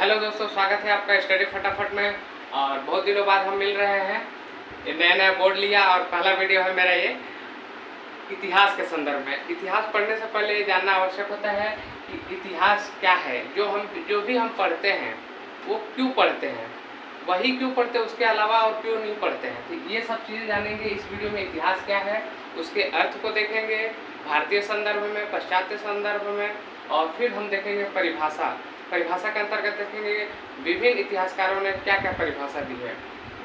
Hello दोस्तों, स्वागत है आपका स्टडी फटाफट में। और बहुत दिनों बाद हम मिल रहे हैं। ये नया बोर्ड लिया और पहला वीडियो है मेरा ये इतिहास के संदर्भ में। इतिहास पढ़ने से पहले ये जानना आवश्यक होता है कि इतिहास क्या है। जो भी हम पढ़ते हैं वो क्यों पढ़ते हैं, वही क्यों पढ़ते हैं, उसके अलावा और क्यों नहीं पढ़ते हैं। तो ये सब चीज़ें जानेंगे इस वीडियो में। इतिहास क्या है, उसके अर्थ को देखेंगे भारतीय संदर्भ में, पाश्चात्य संदर्भ में, और फिर हम देखेंगे परिभाषा के अंतर्गत देखेंगे विभिन्न इतिहासकारों ने क्या क्या परिभाषा दी है।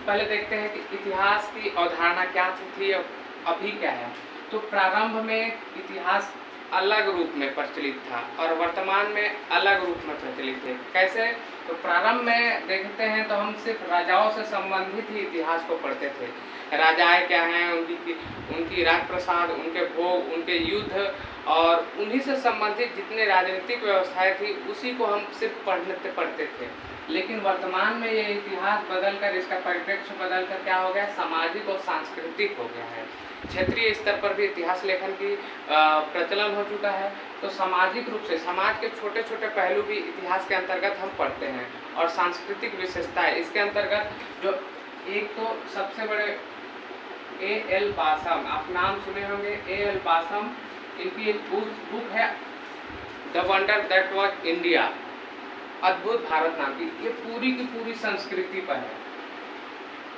पहले देखते हैं कि इतिहास की अवधारणा क्या थी और अभी क्या है। तो प्रारंभ में इतिहास अलग रूप में प्रचलित था और वर्तमान में अलग रूप में प्रचलित है। कैसे? तो प्रारंभ में देखते हैं तो हम सिर्फ राजाओं से संबंधित ही इतिहास को पढ़ते थे। राजाएं क्या हैं, उनकी राज प्रसाद, उनके भोग, उनके युद्ध और उन्हीं से संबंधित जितने राजनीतिक व्यवस्थाएं थी उसी को हम सिर्फ पढ़ते थे। लेकिन वर्तमान में ये इतिहास बदलकर, इसका परिप्रेक्ष्य बदलकर क्या हो गया, सामाजिक और सांस्कृतिक हो गया है। क्षेत्रीय स्तर पर भी इतिहास लेखन की प्रचलन हो चुका है। तो सामाजिक रूप से समाज के छोटे छोटे पहलू भी इतिहास के अंतर्गत हम पढ़ते हैं। और सांस्कृतिक विशेषताएं इसके अंतर्गत, जो एक तो सबसे बड़े A.L. बासम, आप नाम सुने होंगे, A.L. बासम, इनकी एक बुक है the wonder that was India, अद्भुत भारत नाम की। ये पूरी की पूरी संस्कृति पर है।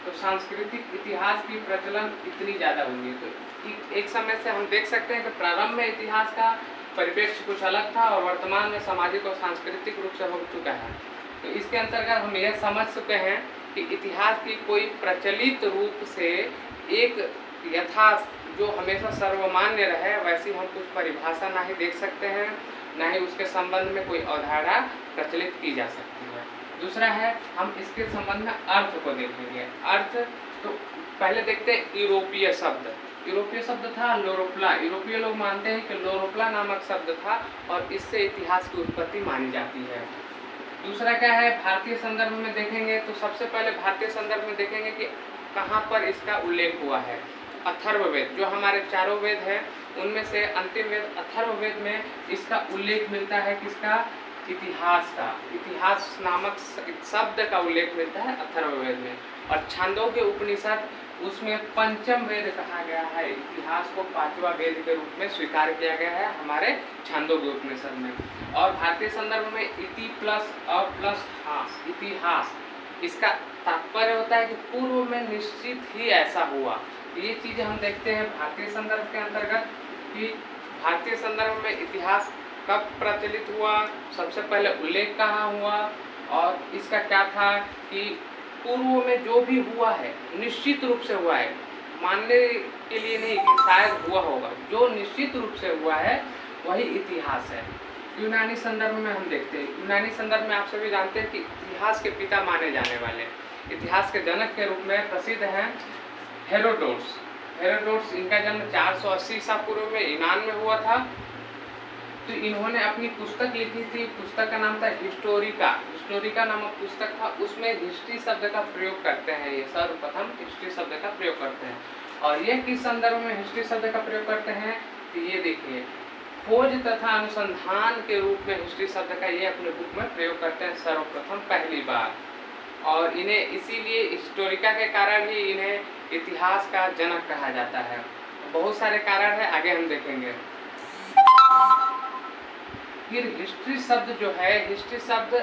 तो सांस्कृतिक इतिहास की प्रचलन इतनी ज़्यादा हुई है। तो एक समय से हम देख सकते हैं कि प्रारंभ में इतिहास का परिप्रेक्ष्य कुछ अलग था और वर्तमान में सामाजिक और सांस्कृतिक रूप से हो चुका है। तो इसके अंतर्गत हम यह समझ सकते हैं कि इतिहास की कोई प्रचलित रूप से एक यथार्थ जो हमेशा सर्वमान्य रहे वैसी हम कुछ परिभाषा ना ही देख सकते हैं, ना ही उसके संबंध में कोई अवधारणा प्रचलित की जा सकती है। दूसरा है, हम इसके संबंध में अर्थ को देखेंगे। अर्थ तो पहले देखते हैं यूरोपीय शब्द। यूरोपीय शब्द था लोरोप्ला। यूरोपीय लोग मानते हैं कि लोरोप्ला नामक शब्द था और इससे इतिहास की उत्पत्ति मानी जाती है। दूसरा क्या है, भारतीय संदर्भ में देखेंगे तो सबसे पहले भारतीय संदर्भ में देखेंगे कि कहाँ पर इसका उल्लेख हुआ है। अथर्ववेद, जो हमारे चारों वेद हैं उनमें से अंतिम वेद अथर्ववेद में इसका उल्लेख मिलता है। किसका? इतिहास का। इतिहास नामक शब्द का उल्लेख मिलता है अथर्ववेद में। और छांदोग्य उपनिषद, उसमें पंचम वेद कहा गया है। इतिहास को पांचवा वेद के रूप में स्वीकार किया गया है हमारे छांदोग्य उपनिषद में। और भारतीय संदर्भ में इति प्लस अ प्लस हास, इतिहास, इसका तात्पर्य होता है कि पूर्व में निश्चित ही ऐसा हुआ। ये चीज़ हम देखते हैं भारतीय संदर्भ के अंतर्गत कि भारतीय संदर्भ में इतिहास कब प्रचलित हुआ, सबसे पहले उल्लेख कहाँ हुआ और इसका क्या था कि पूर्व में जो भी हुआ है निश्चित रूप से हुआ है, मानने के लिए नहीं कि शायद हुआ होगा, जो निश्चित रूप से हुआ है वही इतिहास है। यूनानी संदर्भ में हम देखते हैं, यूनानी संदर्भ में आप सभी जानते हैं कि इतिहास के पिता माने जाने वाले, इतिहास के जनक के रूप में प्रसिद्ध हैं हेरोडोटस। हेरोडोटस, इनका जन्म 480 ईसा पूर्व में यूनान में हुआ था। तो इन्होंने अपनी पुस्तक लिखी थी, पुस्तक का नाम था हिस्टोरिका। हिस्टोरिका नामक पुस्तक था, उसमें हिस्ट्री शब्द का प्रयोग करते हैं। ये सर्वप्रथम हिस्ट्री शब्द का प्रयोग करते हैं। और ये किस संदर्भ में हिस्ट्री शब्द का प्रयोग करते हैं? तो ये देखिए, खोज तथा अनुसंधान के रूप में हिस्ट्री शब्द का ये अपने बुक में प्रयोग करते हैं सर्वप्रथम पहली बार। और इन्हें इसीलिए हिस्टोरिका के कारण ही इन्हें इतिहास का जनक कहा जाता है। बहुत सारे कारण है, आगे हम देखेंगे। फिर हिस्ट्री शब्द जो है, हिस्ट्री शब्द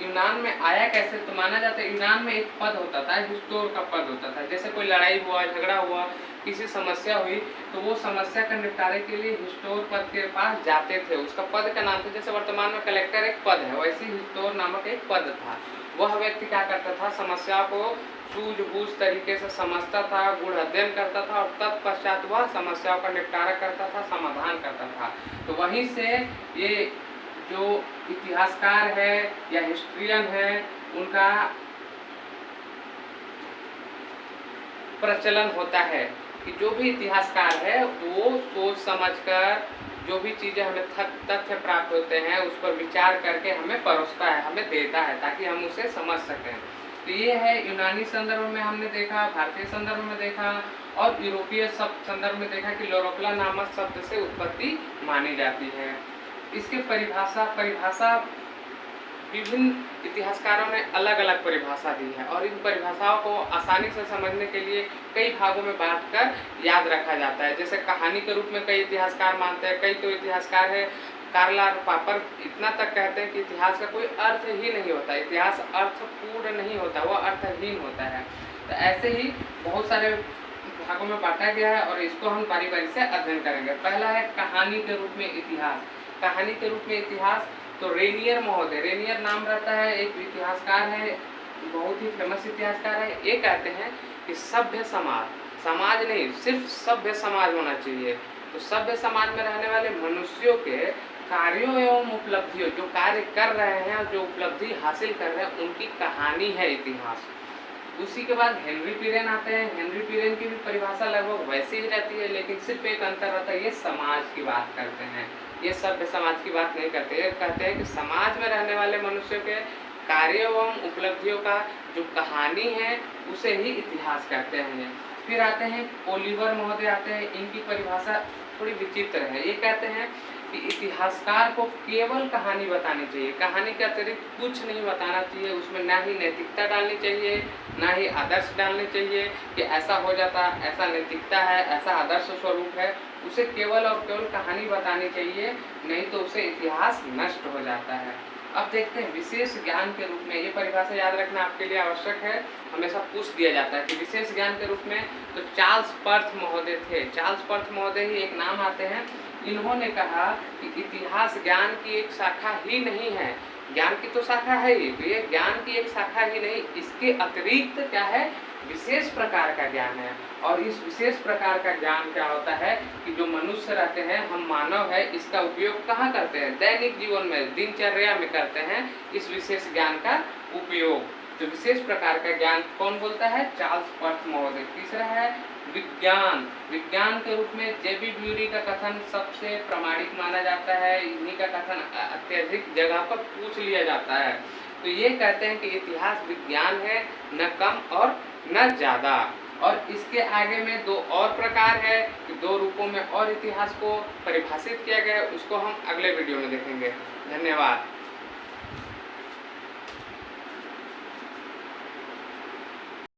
यूनान में आया कैसे? तो माना जाता है यूनान में एक पद होता था, हिस्टोर का पद होता था। जैसे कोई लड़ाई हुआ, झगड़ा हुआ, किसी समस्या हुई तो वो समस्या का निपटारे के लिए हिस्टोर पद के पास जाते थे। उसका पद का नाम था, जैसे वर्तमान में कलेक्टर एक पद है, वैसे हिस्टोर नामक एक पद था। वह व्यक्ति क्या करता था, समस्या को सूझबूझ तरीके से समझता था, गूढ़ अध्ययन करता था और तत्पश्चात वह समस्याओं का निपटारा करता था, समाधान करता था। तो वहीं से ये जो इतिहासकार है या हिस्ट्रियन है उनका प्रचलन होता है कि जो भी इतिहासकार है वो सोच समझकर जो भी चीज़ें हमें तथ्य प्राप्त होते हैं उस पर विचार करके हमें परोसता है, हमें देता है ताकि हम उसे समझ सकें। तो ये है यूनानी संदर्भ में हमने देखा, भारतीय संदर्भ में देखा और यूरोपीय संदर्भ में देखा कि लोरोप्ला नामक शब्द से उत्पत्ति मानी जाती है। इसके परिभाषा विभिन्न इतिहासकारों ने अलग अलग परिभाषा दी है और इन परिभाषाओं को आसानी से समझने के लिए कई भागों में बांटकर याद रखा जाता है। जैसे कहानी के रूप में कई इतिहासकार मानते हैं, कई तो इतिहासकार है कार्ल पॉपर इतना तक कहते हैं कि इतिहास का कोई अर्थ ही नहीं होता, इतिहास अर्थपूर्ण नहीं होता, वह अर्थहीन होता है। तो ऐसे ही बहुत सारे भागों में बांटा गया है और इसको हम बारी बारी से अध्ययन करेंगे। पहला है कहानी के रूप में इतिहास। कहानी के रूप में इतिहास तो रेनियर महोदय, रेनियर नाम रहता है, एक इतिहासकार है, बहुत ही फेमस इतिहासकार है। ये कहते हैं कि सभ्य समाज, समाज नहीं सिर्फ सभ्य समाज होना चाहिए। तो सभ्य समाज में रहने वाले मनुष्यों के कार्यों एवं उपलब्धियों, जो कार्य कर रहे हैं और जो उपलब्धि हासिल कर रहे हैं, उनकी कहानी है इतिहास। उसी के बाद हेनरी पिरेन आते हैं। हेनरी पिरेन की भी परिभाषा लगभग वैसी ही रहती है, लेकिन सिर्फ एक अंतर रहता है, ये समाज की बात करते हैं, ये सभ्य समाज की बात नहीं करते। ये कहते हैं कि समाज में रहने वाले मनुष्यों के कार्यों एवं उपलब्धियों का जो कहानी है उसे ही इतिहास कहते हैं। फिर आते हैं ओलिवर महोदय आते हैं, इनकी परिभाषा थोड़ी विचित्र है। ये कहते हैं कि इतिहासकार को केवल कहानी बतानी चाहिए, कहानी के अतिरिक्त कुछ नहीं बताना चाहिए, उसमें ना ही नैतिकता डालनी चाहिए, ना ही आदर्श डालने चाहिए कि ऐसा हो जाता, ऐसा नैतिकता है, ऐसा आदर्श स्वरूप है। उसे केवल और केवल कहानी बतानी चाहिए, नहीं तो उसे इतिहास नष्ट हो जाता है। अब देखते हैं विशेष ज्ञान के रूप में, ये परिभाषा याद रखना आपके लिए आवश्यक है, हमेशा पूछ दिया जाता है कि विशेष ज्ञान के रूप में तो चार्ल्स पर्थ महोदय थे। चार्ल्स पर्थ महोदय ही एक नाम आते हैं। इन्होंने कहा कि इतिहास ज्ञान की एक शाखा ही नहीं है, ज्ञान की तो शाखा है ही, तो ये ज्ञान की एक शाखा ही नहीं, इसके अतिरिक्त क्या है, विशेष प्रकार का ज्ञान है। और इस विशेष प्रकार का ज्ञान क्या होता है कि जो मनुष्य रहते हैं, हम मानव है, इसका उपयोग कहाँ करते हैं, दैनिक जीवन में, दिनचर्या में करते हैं इस विशेष ज्ञान का उपयोग। तो विशेष प्रकार का ज्ञान कौन बोलता है, चार्ल्स पर्थ महोदय। तीसरा है विज्ञान। विज्ञान के रूप में जेबी ब्यूरी का कथन सबसे प्रामाणिक माना जाता है, इन्हीं का कथन अत्यधिक जगह पर पूछ लिया जाता है। तो ये कहते हैं कि इतिहास विज्ञान है, न कम और न ज़्यादा। और इसके आगे में दो और प्रकार है कि दो रूपों में और इतिहास को परिभाषित किया गया है, उसको हम अगले वीडियो में देखेंगे। धन्यवाद।